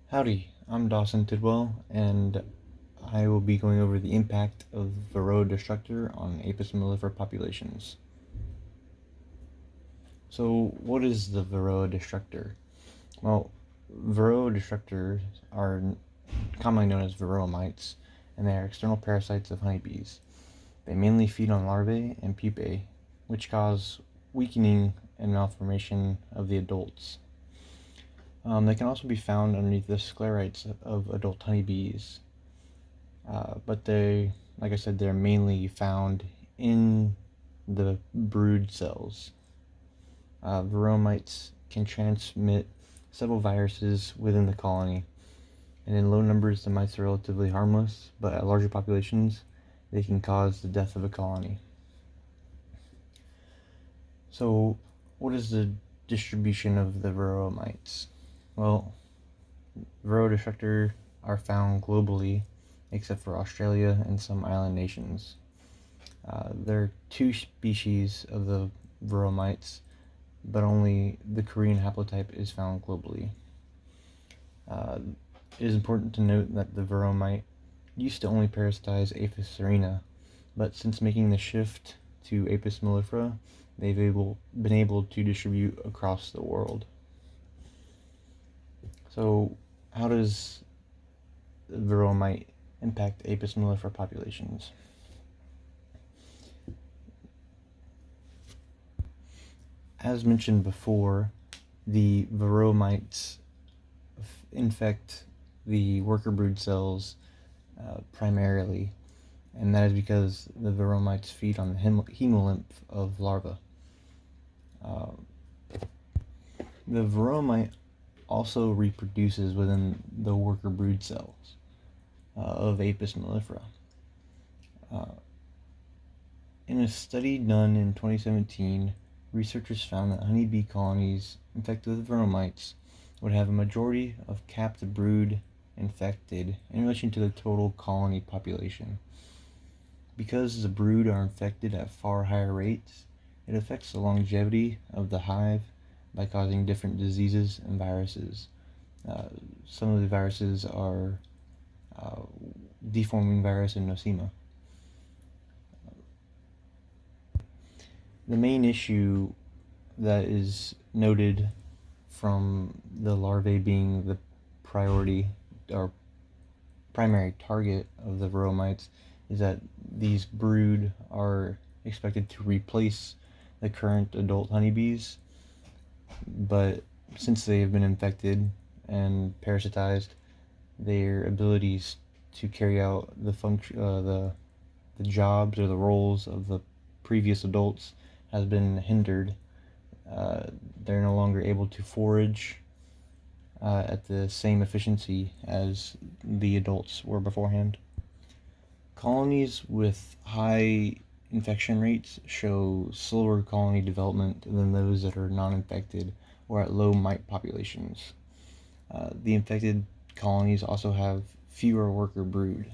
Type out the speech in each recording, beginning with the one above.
Howdy, I'm Dawson Tidwell, and I will be going over the impact of Varroa destructor on Apis mellifera populations. So, what is the Varroa destructor? Well, Varroa destructors are commonly known as Varroa mites, and they are external parasites of honeybees. They mainly feed on larvae and pupae, which cause weakening and malformation of the adults. They can also be found underneath the sclerites of adult honeybees, but like I said, they're mainly found in the brood cells. Varroa mites can transmit several viruses within the colony, and in low numbers, the mites are relatively harmless, but at larger populations, they can cause the death of a colony. So, what is the distribution of the Varroa mites? Well, Varroa destructor are found globally, except for Australia and some island nations. There are two species of the Varroa mites, but only the Korean haplotype is found globally. It is important to note that the Varroa mite used to only parasitize Apis cerana, but since making the shift to Apis mellifera, they've been able to distribute across the world. So, how does the Varroa mite impact Apis mellifera populations? As mentioned before, the Varroa mites infect the worker brood cells primarily, and that is because the Varroa mites feed on the hemolymph of larvae. The Varroa mite also reproduces within the worker brood cells of Apis mellifera. In a study done in 2017, researchers found that honeybee colonies infected with Varroa mites would have a majority of capped brood infected in relation to the total colony population. Because the brood are infected at far higher rates, it affects the longevity of the hive by causing different diseases and viruses. Some of the viruses are deforming virus and nosema. The main issue that is noted from the larvae being the priority or primary target of the Varroa mites is that these brood are expected to replace the current adult honeybees, but since they have been infected and parasitized, their abilities to carry out the jobs or the roles of the previous adults has been hindered. They're no longer able to forage at the same efficiency as the adults were beforehand. Colonies with high infection rates show slower colony development than those that are non-infected or at low mite populations. The infected colonies also have fewer worker brood.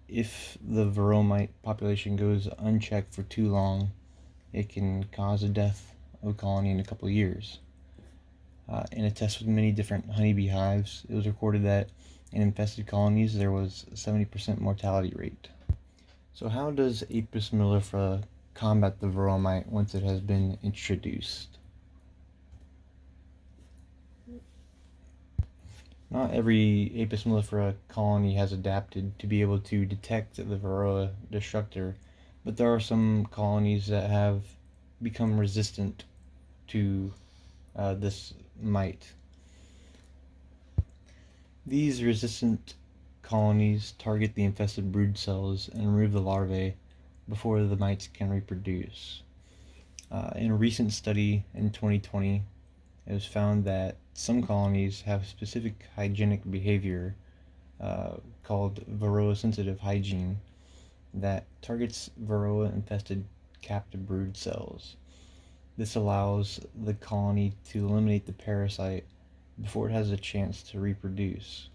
If the Varroa mite population goes unchecked for too long, it can cause the death of a colony in a couple of years. In a test with many different honeybee hives, it was recorded that in infested colonies there was a 70% mortality rate. So how does Apis mellifera combat the Varroa mite once it has been introduced? Not every Apis mellifera colony has adapted to be able to detect the Varroa destructor, but there are some colonies that have become resistant to this mite. These resistant colonies target the infested brood cells and remove the larvae before the mites can reproduce. In a recent study in 2020, it was found that some colonies have specific hygienic behavior called Varroa-sensitive hygiene that targets Varroa-infested captive brood cells. This allows the colony to eliminate the parasite before it has a chance to reproduce.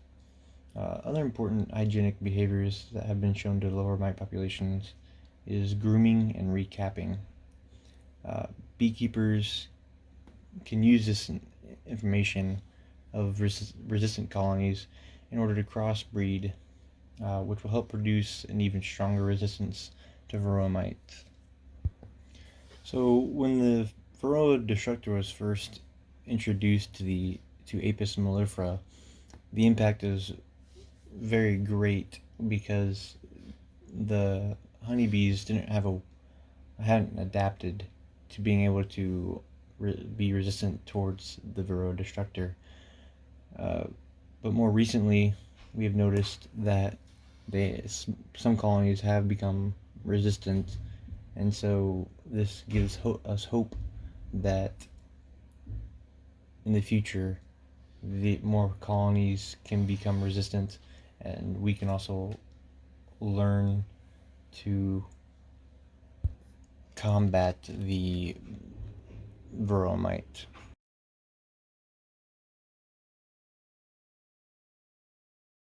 Other important hygienic behaviors that have been shown to lower mite populations is grooming and recapping. Beekeepers can use this information of resistant colonies in order to crossbreed, which will help produce an even stronger resistance to varroa mites. So when the varroa destructor was first introduced to Apis mellifera, the impact is very great because the honeybees hadn't adapted to being able to be resistant towards the varroa destructor. But more recently, we have noticed that some colonies have become resistant, and so this gives us hope that in the future, the more colonies can become resistant, and we can also learn to combat the varroa mite.